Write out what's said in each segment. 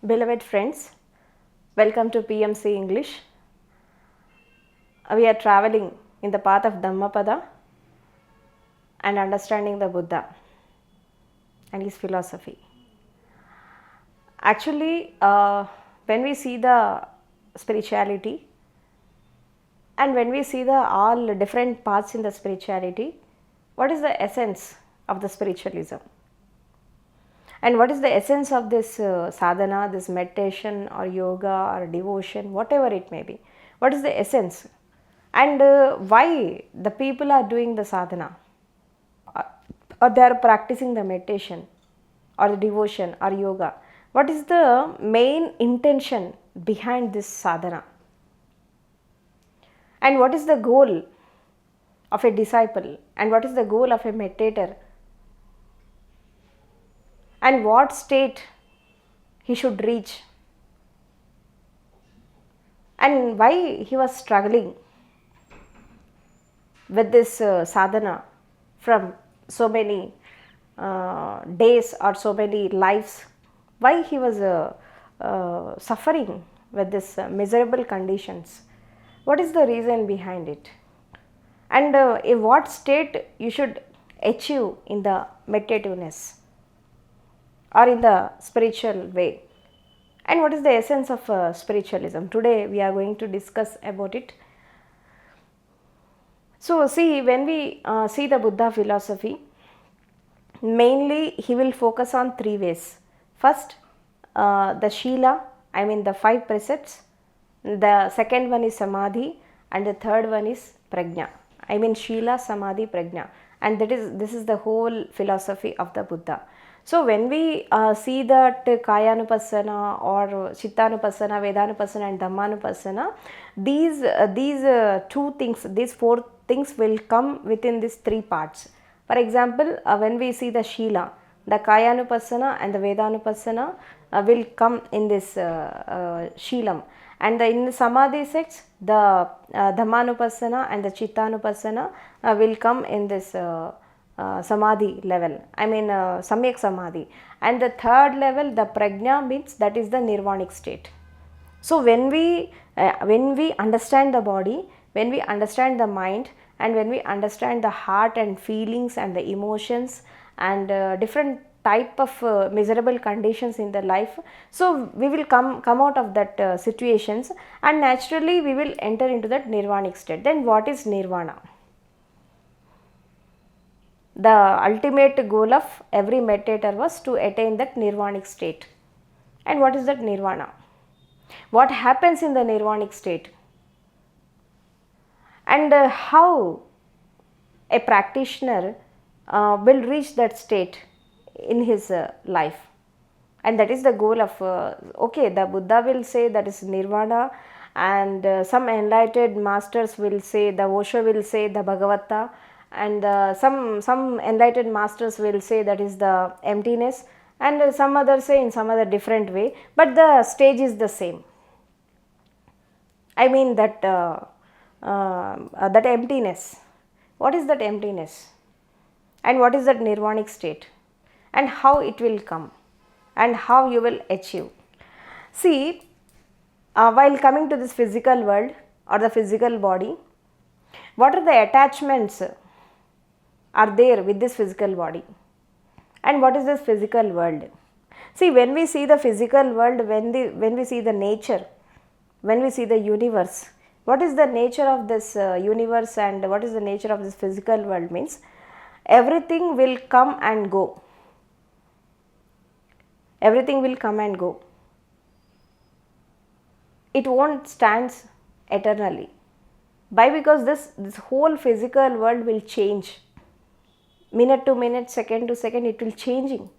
Beloved friends, welcome to PMC English. We are traveling in the path of Dhammapada and understanding the Buddha and his philosophy. Actually, when we see the spirituality and when we see the all different paths in the spirituality, what is the essence of the spiritualism? And what is the essence of this sadhana, this meditation or yoga or devotion, whatever it may be? What is the essence? And why the people are doing the sadhana? Or they are practicing the meditation or the devotion or yoga? What is the main intention behind this sadhana? And what is the goal of a disciple? And what is the goal of a meditator? And what state he should reach, and why he was struggling with this sadhana from so many days or so many lives, why he was suffering with this miserable conditions, what is the reason behind it, and in what state you should achieve in the meditativeness or in the spiritual way, and what is the essence of spiritualism. Today we are going to discuss about it. So see, when we see the Buddha philosophy, mainly he will focus on three ways. First, the Sila, I mean the 5 precepts. The second one is Samadhi, and the third one is Pragya. I mean Sila, Samadhi, Pragya, and this is the whole philosophy of the Buddha. So when we see that Kayanupassana or Chittanupassana, Vedanupassana and Dhammanupassana, these 2 things, these 4 things will come within these 3 parts. For example, when we see the Sila, the Kayanupassana and the Vedanupassana will come in this Shilam. And in the Samadhi sects, the Dhammanupassana and the Chittanupassana will come in this Samadhi level, I mean Samyak Samadhi. And the third level, the Pragya, means that is the Nirvanic state. So when we understand the body, when we understand the mind, and when we understand the heart and feelings and the emotions and different type of miserable conditions in the life, so we will come out of that situations, and naturally we will enter into that Nirvanic state. Then what is Nirvana? The ultimate goal of every meditator was to attain that Nirvanic state. And what is that Nirvana? What happens in the Nirvanic state? And how a practitioner will reach that state in his life? And that is the goal of, the Buddha will say that is Nirvana, and some enlightened masters will say, the Osho will say the Bhagavata, and some enlightened masters will say that is the emptiness, and some others say in some other different way, but the stage is the same. I mean that that emptiness. What is that emptiness? And what is that Nirvanic state? And how it will come? And how you will achieve? See, while coming to this physical world or the physical body, what are the attachments are there with this physical body? And what is this physical world? See, when we see the physical world, when we see the nature, when we see the universe, what is the nature of this universe and what is the nature of this physical world? Means everything will come and go. Everything will come and go. It won't stand eternally. Why? Because this whole physical world will change. Minute to minute, second to second, it will changing.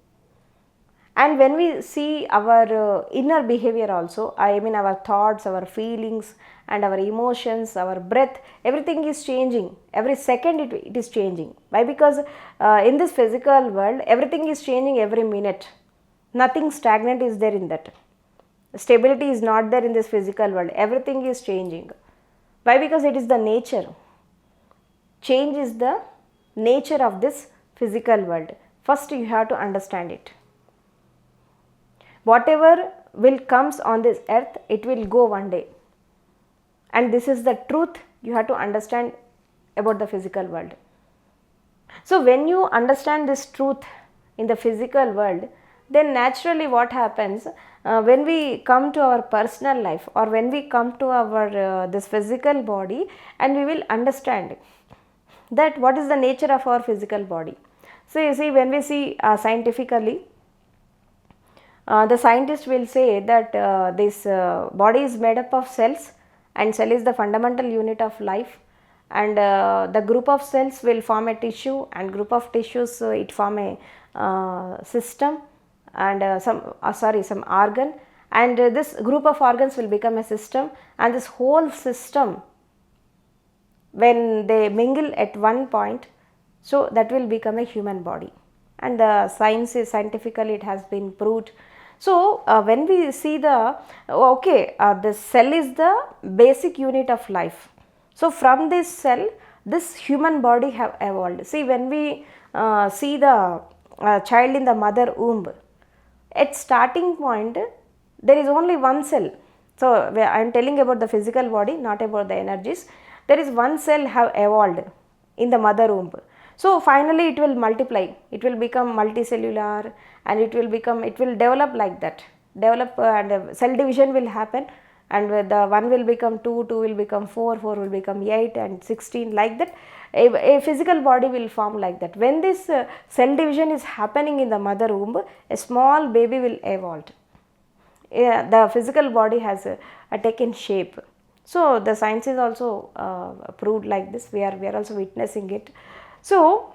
And when we see our inner behavior also, I mean our thoughts, our feelings and our emotions, our breath, everything is changing. Every second it is changing. Why? Because in this physical world, everything is changing every minute. Nothing stagnant is there in that. Stability is not there in this physical world. Everything is changing. Why? Because it is the nature. Change is the nature of this physical world. First you have to understand it. Whatever will comes on this earth, it will go one day. And this is the truth you have to understand about the physical world. So when you understand this truth in the physical world, then naturally what happens, when we come to our personal life, or when we come to our this physical body, and we will understand that what is the nature of our physical body. So you see, when we see scientifically, the scientist will say that this body is made up of cells, and cell is the fundamental unit of life, and the group of cells will form a tissue, and group of tissues it form a system, and some organ, and this group of organs will become a system, and this whole system, when they mingle at one point, so that will become a human body. And the scientifically it has been proved. So when we see the cell is the basic unit of life. So from this cell, this human body have evolved. See, when we see the child in the mother womb, at starting point there is only one cell. So I am telling about the physical body, not about the energies. There is one cell have evolved in the mother womb. So finally it will multiply, it will become multicellular, and it will develop like that, and cell division will happen, and the 1 will become 2, 2 will become 4, 4 will become 8 and 16, like that a physical body will form like that. When this cell division is happening in the mother womb, a small baby will evolve. The physical body has taken shape. So the science is also proved like this. We are also witnessing it. So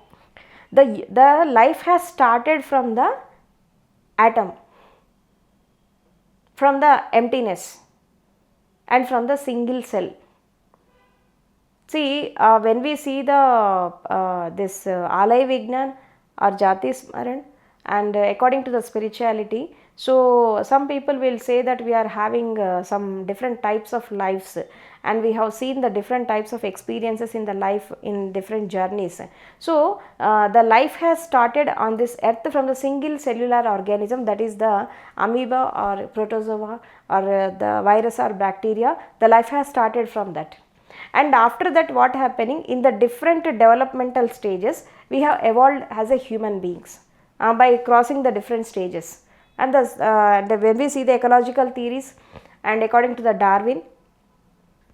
the life has started from the atom, from the emptiness, and from the single cell. See, when we see the this Alay Vignan or Jati Smaran, and according to the spirituality, so some people will say that we are having some different types of lives, and we have seen the different types of experiences in the life in different journeys. So the life has started on this earth from the single cellular organism, that is the amoeba or protozoa or the virus or bacteria. The life has started from that. And after that, what happening in the different developmental stages, we have evolved as a human beings by crossing the different stages. And when we see the ecological theories, and according to the Darwin,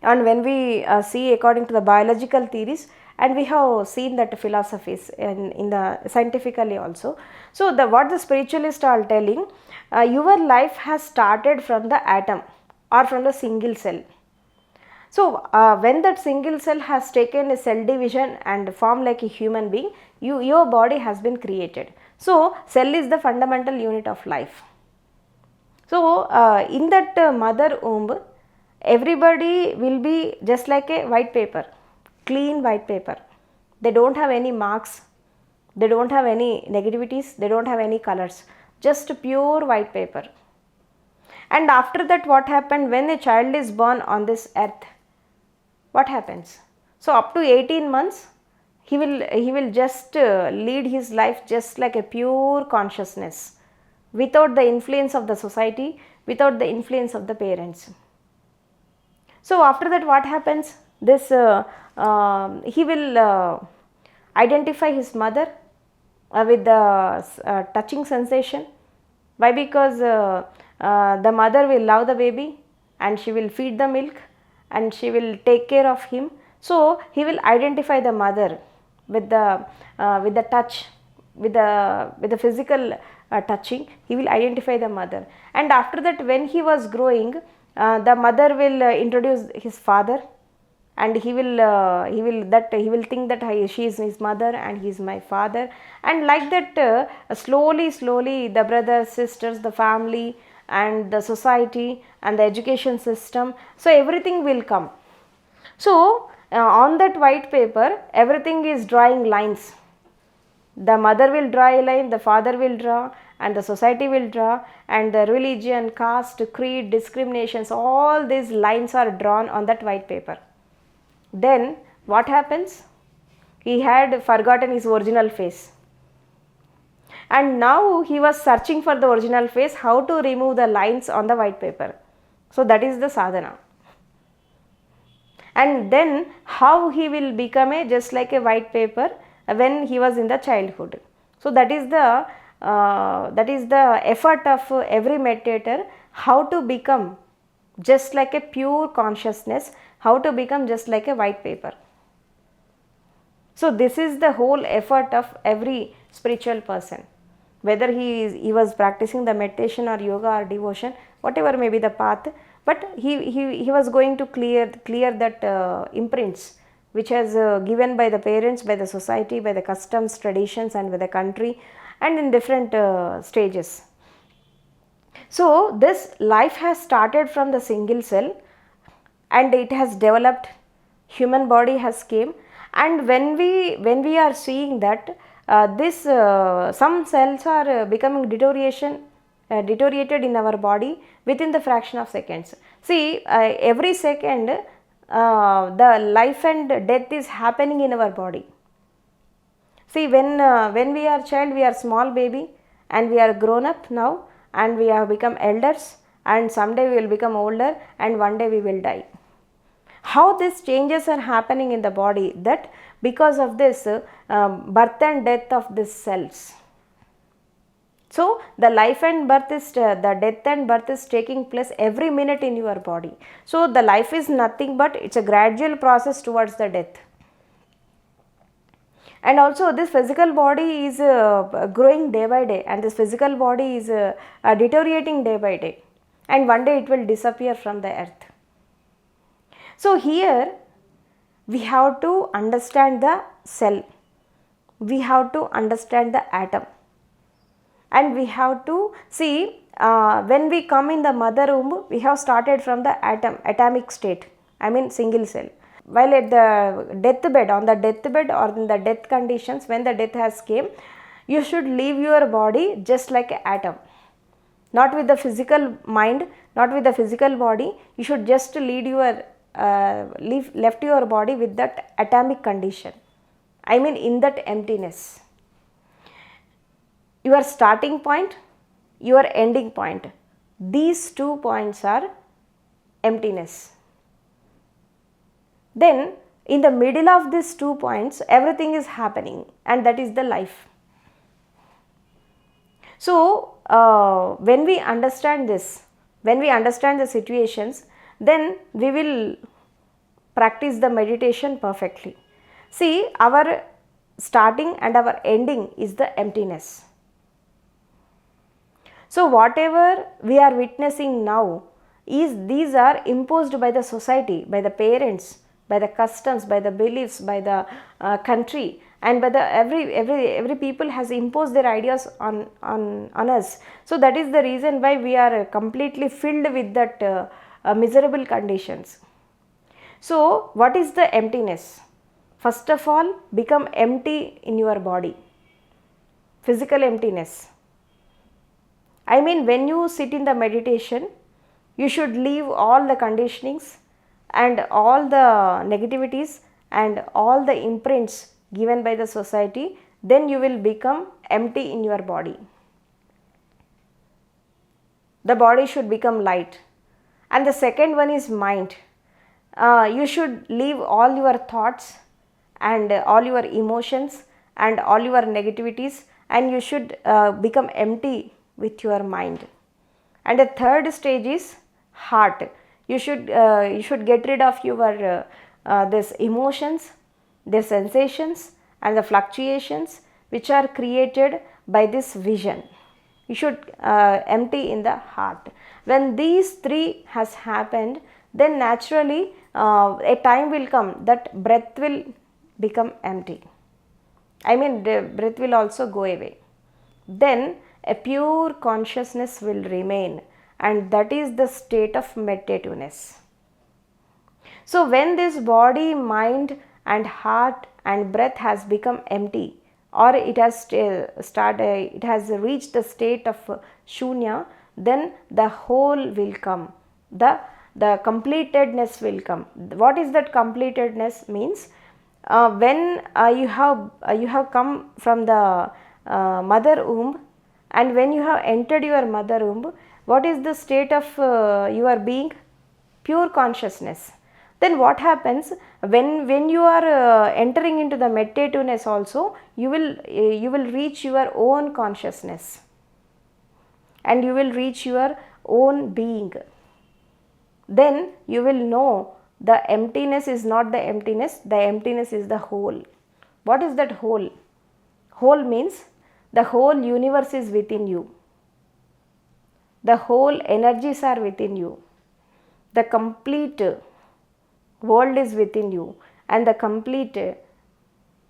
and when we see according to the biological theories, and we have seen that philosophies in the scientifically also. So what the spiritualists are telling, your life has started from the atom or from the single cell. So when that single cell has taken a cell division and formed like a human being, your body has been created. So cell is the fundamental unit of life. So in that mother womb, everybody will be just like a white paper, clean white paper. They don't have any marks, they don't have any negativities, they don't have any colors, just pure white paper. And after that, what happened when a child is born on this earth? What happens? So up to 18 months, he will just lead his life just like a pure consciousness, without the influence of the society, without the influence of the parents. So after that, what happens? This he will identify his mother with the touching sensation. Why? Because the mother will love the baby, and she will feed the milk, and she will take care of him. So he will identify the mother with the touch, with the physical touching. He will identify the mother, and after that, when he was growing, the mother will introduce his father, and he will think that she is his mother and he is my father, and like that slowly the brothers, sisters, the family, and the society, and the education system, so everything will come. So on that white paper, everything is drawing lines. The mother will draw a line, the father will draw, and the society will draw, and the religion, caste, creed, discriminations, all these lines are drawn on that white paper. Then what happens? He had forgotten his original face, And now he was searching for the original face, how to remove the lines on the white paper. So that is the sadhana. And then how he will become just like a white paper when he was in the childhood. So that is the effort of every meditator, how to become just like a pure consciousness, how to become just like a white paper. So this is the whole effort of every spiritual person, whether he was practicing the meditation or yoga or devotion, whatever may be the path, but he was going to clear that imprints which has given by the parents, by the society, by the customs, traditions, and by the country, and in different stages. So this life has started from the single cell and it has developed, human body has came, and when we are seeing that some cells are becoming deteriorated in our body within the fraction of seconds. See, every second the life and death is happening in our body. See, when we are child, we are small baby, and we are grown up now, and we have become elders, and someday we will become older, and one day we will die. How these changes are happening in the body? That because of this birth and death of these cells. So the life and birth is the death and birth is taking place every minute in your body. So the life is nothing but it's a gradual process towards the death. And also this physical body is growing day by day, and this physical body is deteriorating day by day, and one day it will disappear from the earth. So here we have to understand the cell, we have to understand the atom, and we have to see when we come in the mother womb, we have started from the atomic state, I mean single cell. While at the deathbed, on the deathbed or in the death conditions, when the death has came, you should leave your body just like an atom, not with the physical mind, not with the physical body. You should just left your body with that atomic condition, I mean in that emptiness. Your starting point, your ending point, these 2 points are emptiness. Then in the middle of these 2 points, everything is happening, and that is the life. So when we understand this, when we understand the situations, then we will practice the meditation perfectly. See, our starting and our ending is the emptiness. So whatever we are witnessing now these are imposed by the society, by the parents, by the customs, by the beliefs, by the country, and by the every people has imposed their ideas on us. So that is the reason why we are completely filled with that miserable conditions. So what is the emptiness? First of all, become empty in your body, physical emptiness. I mean, when you sit in the meditation, you should leave all the conditionings and all the negativities and all the imprints given by the society. Then you will become empty in your body. The body should become light. And the second one is mind. You should leave all your thoughts and all your emotions and all your negativities, and you should become empty with your mind. And the third stage is heart. You should get rid of your this emotions, the sensations, and the fluctuations which are created by this vision. You should empty in the heart. When these 3 has happened, then naturally a time will come that breath will become empty. I mean, the breath will also go away. Then a pure consciousness will remain, and that is the state of meditativeness. So when this body, mind and heart and breath has become empty, or it has reached the state of shunya, then the whole will come, the completedness will come. What is that completedness means? When you have come from the mother womb, and when you have entered your mother womb, what is the state of your being? Pure consciousness. Then what happens when you are entering into the meditativeness also, you will reach your own consciousness and you will reach your own being. Then you will know the emptiness is not the emptiness is the whole. What is that whole? Whole means the whole universe is within you. The whole energies are within you. The complete world is within you and the complete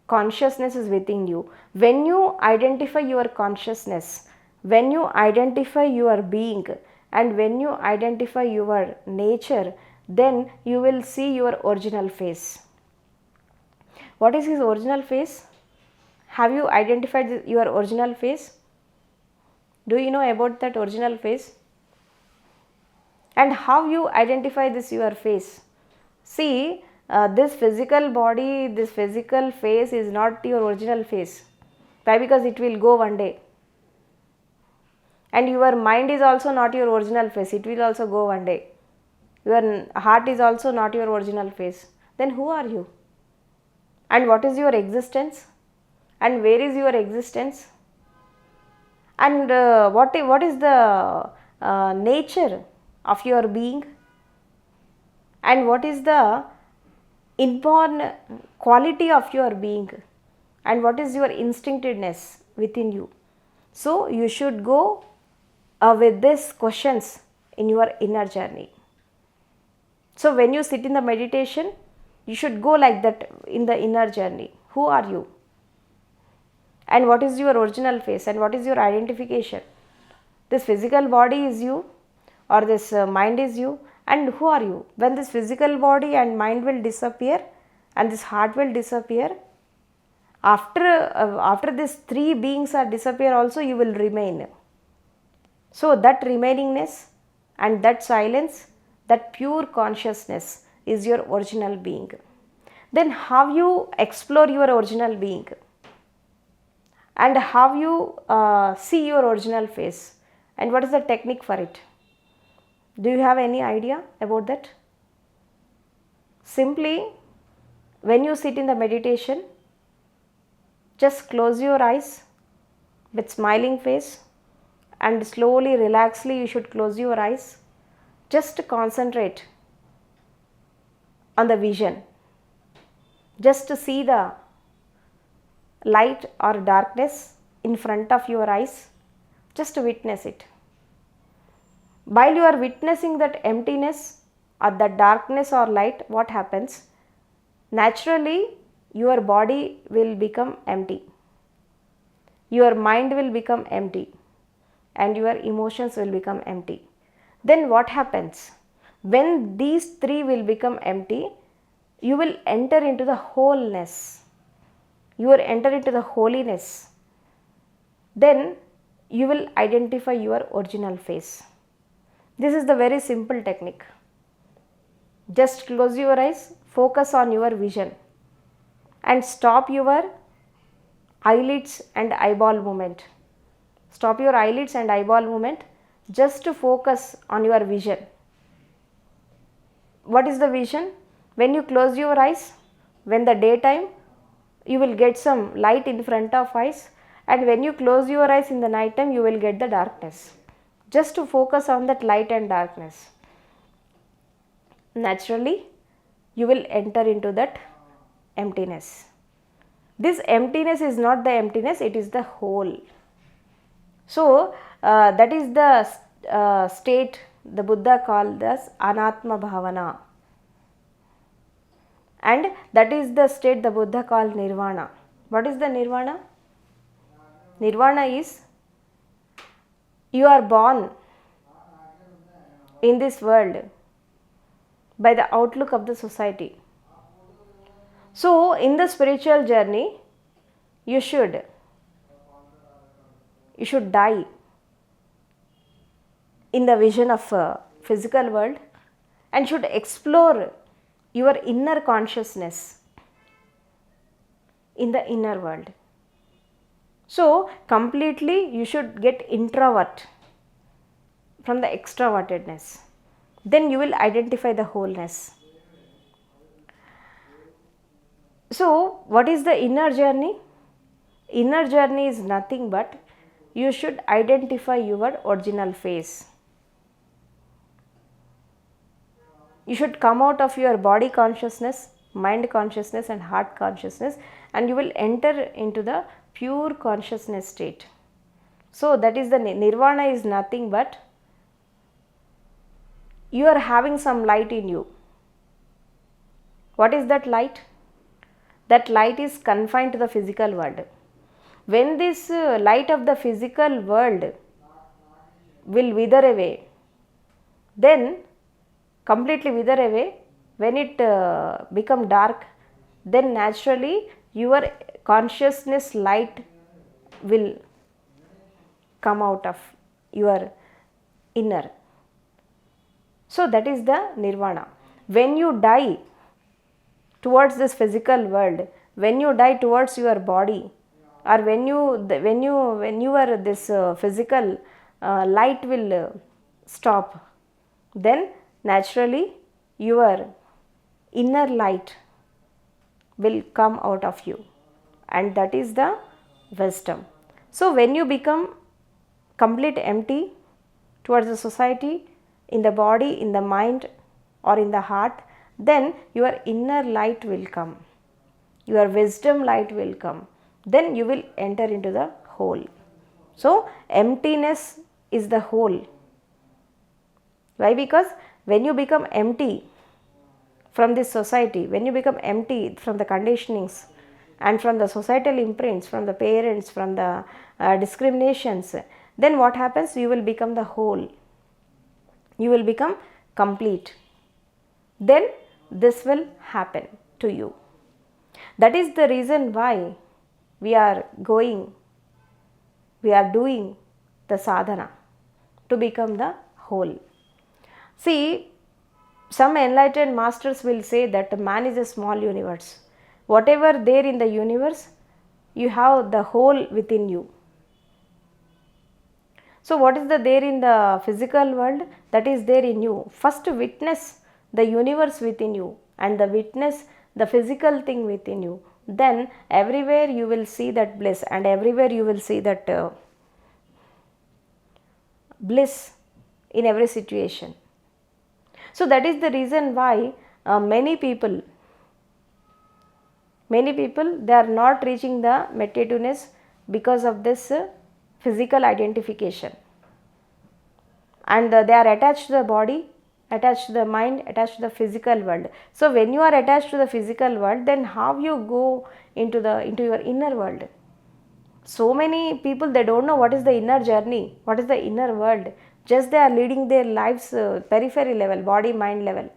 consciousness is within you. When you identify your consciousness, when you identify your being, and when you identify your nature, then you will see your original face. What is his original face? Have you identified your original face? Do you know about that original face? And how you identify this your face? See, this physical body, this physical face is not your original face. Why? Because it will go one day. And your mind is also not your original face. It will also go one day. Your heart is also not your original face. Then who are you? And what is your existence? And where is your existence? And what is the nature of your being? And what is the inborn quality of your being? And what is your instinctiveness within you? So you should go with these questions in your inner journey. So when you sit in the meditation, you should go like that in the inner journey. Who are you? And what is your original face? And what is your identification? This physical body is you, or this mind is you, and who are you? When this physical body and mind will disappear and this heart will disappear, after these three beings are disappear also, you will remain. So that remainingness and that silence, that pure consciousness is your original being. Then how you explore your original being? And how you see your original face? And what is the technique for it? Do you have any idea about that? Simply, when you sit in the meditation, just close your eyes with smiling face and slowly, relaxedly you should close your eyes. Just concentrate on the vision. Just to see the light or darkness in front of your eyes. Just witness it. While you are witnessing that emptiness or that darkness or light, what happens? Naturally, your body will become empty. Your mind will become empty. And your emotions will become empty. Then what happens? When these three will become empty, you will enter into the wholeness. You will enter into the holiness. Then you will identify your original face. This is the very simple technique. Just close your eyes, focus on your vision and stop your eyelids and eyeball movement. Stop your eyelids and eyeball movement just to focus on your vision. What is the vision? When you close your eyes, when the daytime, you will get some light in front of eyes, and when you close your eyes in the night time, you will get the darkness. Just to focus on that light and darkness. Naturally, you will enter into that emptiness. This emptiness is not the emptiness, it is the whole. So, that is the state the Buddha called as Anatma Bhavana. And that is the state the Buddha called Nirvana. What is the Nirvana? Nirvana is you are born in this world by the outlook of the society. So, in the spiritual journey, you should die in the vision of physical world and should explore your inner consciousness in the inner world. So completely you should get introvert from the extrovertedness. Then you will identify the wholeness. So what is the inner journey? Inner journey is nothing but you should identify your original face. You should come out of your body consciousness, mind consciousness and heart consciousness, and you will enter into the pure consciousness state. So that is the nirvana is nothing but you are having some light in you. What is that light? That light is confined to the physical world. When this light of the physical world will wither away, then completely wither away, when it become dark, then naturally your consciousness light will come out of your inner. So that is the nirvana. When you die towards this physical world, when you die towards your body, or when you are this physical light will stop, then naturally your inner light will come out of you, and that is the wisdom. So when you become complete empty towards the society, in the body, in the mind or in the heart, then your inner light will come, your wisdom light will come, then you will enter into the whole. So emptiness is the whole. Why? Because when you become empty from this society, when you become empty from the conditionings and from the societal imprints, from the parents, from the discriminations, then what happens? You will become the whole. You will become complete. Then this will happen to you. That is the reason why we are doing the sadhana to become the whole. See, some enlightened masters will say that man is a small universe. Whatever there in the universe, you have the whole within you. So what is there in the physical world? That is there in you. First witness the universe within you and the witness the physical thing within you. Then everywhere you will see that bliss, and everywhere you will see that bliss in every situation. So that is the reason why many people they are not reaching the meditativeness because of this physical identification, and they are attached to the body, attached to the mind, attached to the physical world. So when you are attached to the physical world, then how you go into your inner world? So many people, they don't know what is the inner journey, what is the inner world. Just they are leading their lives periphery level, body mind level.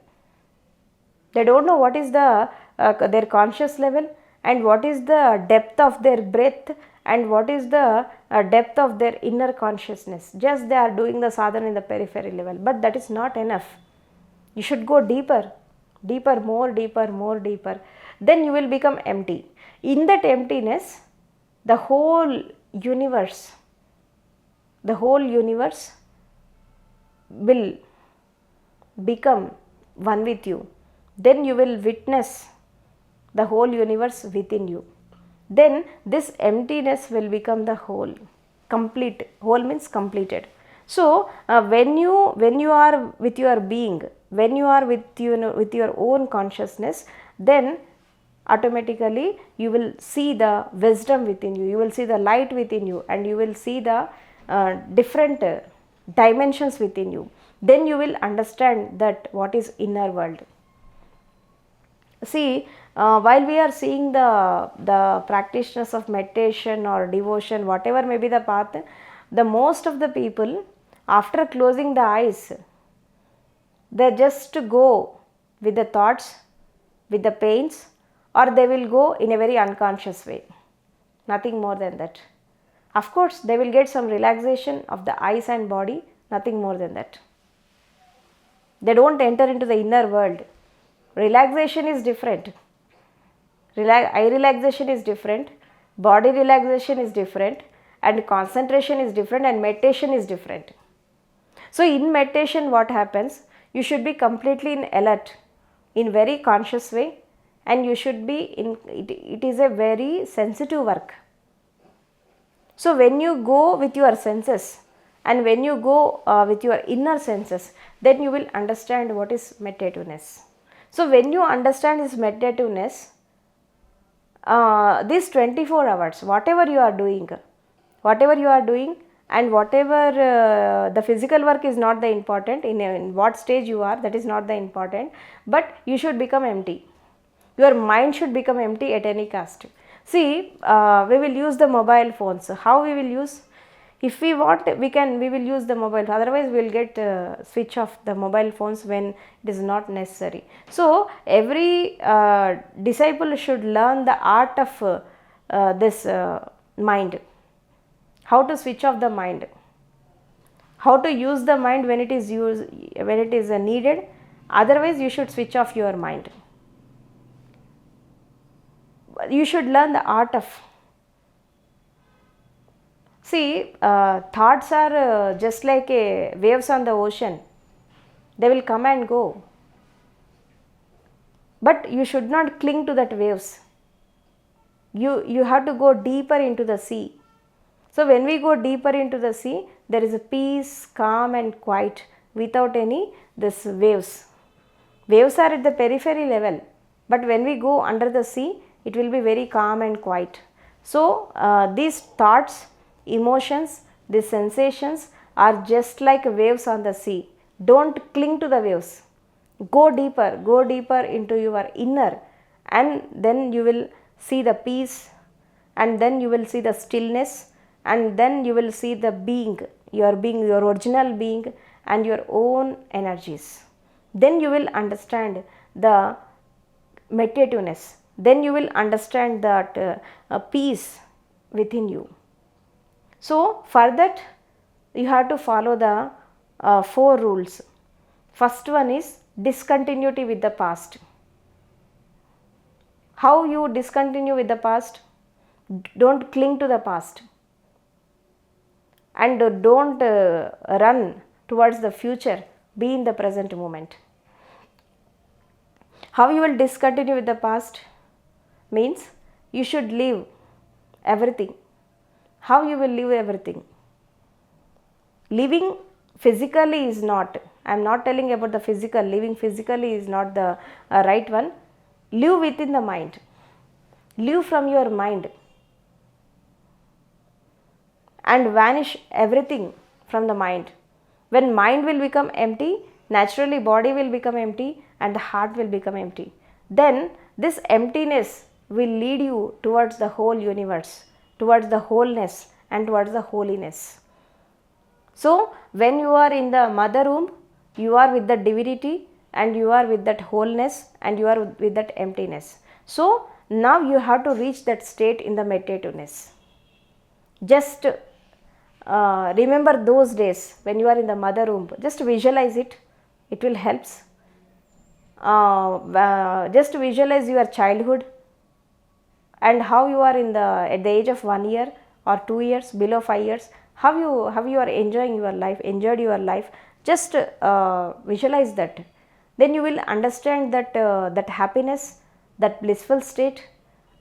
They don't know what is the their conscious level, and what is the depth of their breath, and what is the depth of their inner consciousness. Just they are doing the sadhana in the periphery level, but that is not enough. You should go deeper, more deeper. Then you will become empty. In that emptiness, the whole universe will become one with you. Then you will witness the whole universe within you. Then this emptiness will become the whole. Complete. Whole means completed. So when you are with your being, when you are with your own consciousness, then automatically you will see the wisdom within you, you will see the light within you, and you will see the different dimensions within you. Then you will understand that what is inner world. See, while we are seeing the practitioners of meditation or devotion, whatever may be the path, the most of the people, after closing the eyes, they just go with the thoughts, with the pains, or they will go in a very unconscious way. Nothing more than that. Of course, they will get some relaxation of the eyes and body, nothing more than that. They don't enter into the inner world. Relaxation is different. Eye relaxation is different. body relaxation is different, and concentration is different, and meditation is different. So in meditation what happens, you should be completely in alert, in very conscious way, and you should be in, it is a very sensitive work. So when you go with your senses, and when you go with your inner senses, then you will understand what is meditativeness. So when you understand this meditativeness, these 24 hours, whatever you are doing, and whatever the physical work is not the important, in what stage you are, that is not the important, but you should become empty. Your mind should become empty at any cost. See, we will use the mobile phones. How we will use? If we want, we will use the mobile. Otherwise, we will get switch off the mobile phones when it is not necessary. So every disciple should learn the art of this mind. How to switch off the mind. How to use the mind when it is needed. Otherwise, you should switch off your mind. You should learn the art of. See, thoughts are just like waves on the ocean. They will come and go. But you should not cling to that waves. You have to go deeper into the sea. So when we go deeper into the sea, there is a peace, calm and quiet without any this waves. Waves are at the periphery level. But when we go under the sea, it will be very calm and quiet. So these thoughts, emotions, these sensations are just like waves on the sea. Don't cling to the waves. Go deeper into your inner, and then you will see the peace, and then you will see the stillness, and then you will see the being, your original being and your own energies. Then you will understand the meditativeness. Then you will understand that peace within you. So for that you have to follow the 4 rules. First one is discontinuity with the past. How you discontinue with the past? Don't cling to the past, and don't run towards the future. Be in the present moment. How you will discontinue with the past? Means you should leave everything. How you will leave everything? Living physically is not, I am not telling about the physical, living physically is not the right one. Live within the mind. Live from your mind. And vanish everything from the mind. When mind will become empty, naturally body will become empty and the heart will become empty. Then this emptiness will lead you towards the whole universe, towards the wholeness and towards the holiness. So when you are in the mother womb, you are with the divinity and you are with that wholeness and you are with that emptiness. So now you have to reach that state in the meditativeness. Just remember those days when you are in the mother womb. Just visualize it. It will help. Just visualize your childhood and how you are at the age of 1 year or 2 years, below 5 years. How you are enjoying your life, enjoyed your life. Just visualize that. Then you will understand that that happiness, that blissful state,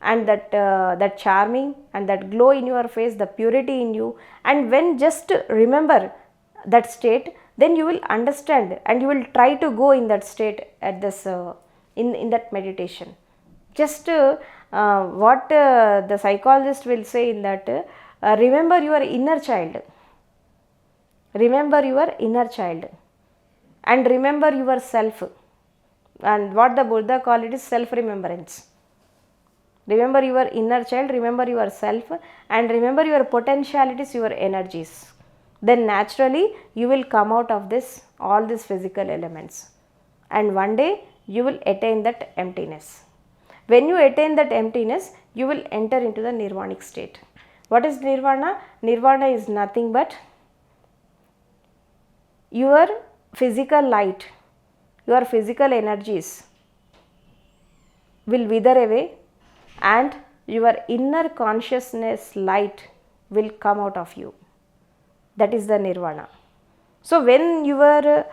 and that charming and that glow in your face, the purity in you. And when just remember that state, then you will understand and you will try to go in that state at this in that meditation. Just what the psychologist will say in that, remember your inner child. Remember your inner child and remember yourself. And what the Buddha called it is self-remembrance. Remember your inner child, remember yourself, and remember your potentialities, your energies. Then naturally you will come out of this, all these physical elements, and one day you will attain that emptiness. When you attain that emptiness, you will enter into the Nirvanic state. What is Nirvana? Nirvana is nothing but your physical light, your physical energies will wither away and your inner consciousness light will come out of you. That is the nirvana. So when your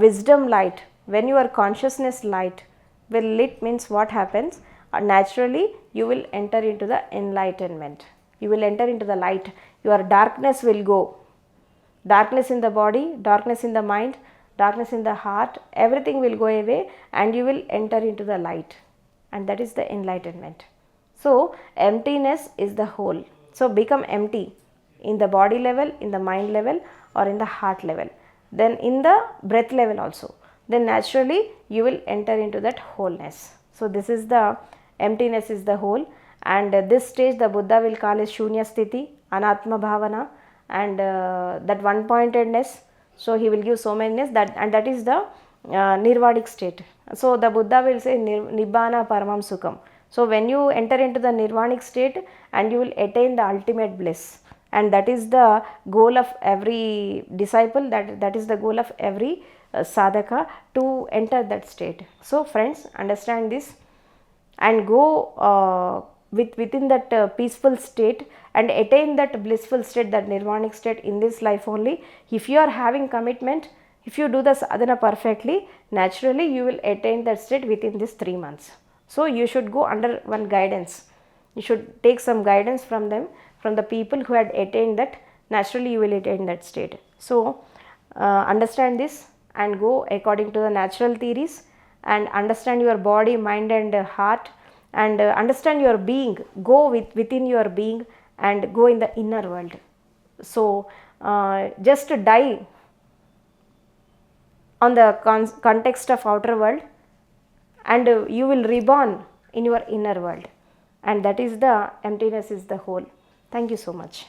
wisdom light, when your consciousness light will lit, means what happens? Naturally you will enter into the enlightenment. You will enter into the light. Your darkness will go. Darkness in the body, darkness in the mind, darkness in the heart, everything will go away and you will enter into the light. And that is the enlightenment. So emptiness is the whole. So become empty in the body level, in the mind level, or in the heart level. Then in the breath level also. Then naturally you will enter into that wholeness. So this is the emptiness is the whole, and this stage the Buddha will call as Shunya Sthiti, Anatma Bhavana, and that one pointedness. So he will give so manyness, that and that is the Nirvanic state. So the Buddha will say Nibbana Paramam Sukham. So when you enter into the Nirvanic state and you will attain the ultimate bliss, and that is the goal of every disciple, that is the goal of every sadhaka, to enter that state. So friends, understand this and go within that peaceful state and attain that blissful state, that nirvanic state in this life only. If you are having commitment, if you do the sadhana perfectly, naturally you will attain that state within these 3 months. So you should go under one guidance. You should take some guidance from them, from the people who had attained that. Naturally you will attain that state. So understand this and go according to the natural theories, and understand your body, mind and heart, and understand your being. Go within your being and go in the inner world. So just die on the context of outer world, and you will reborn in your inner world, and that is the emptiness is the whole. Thank you so much.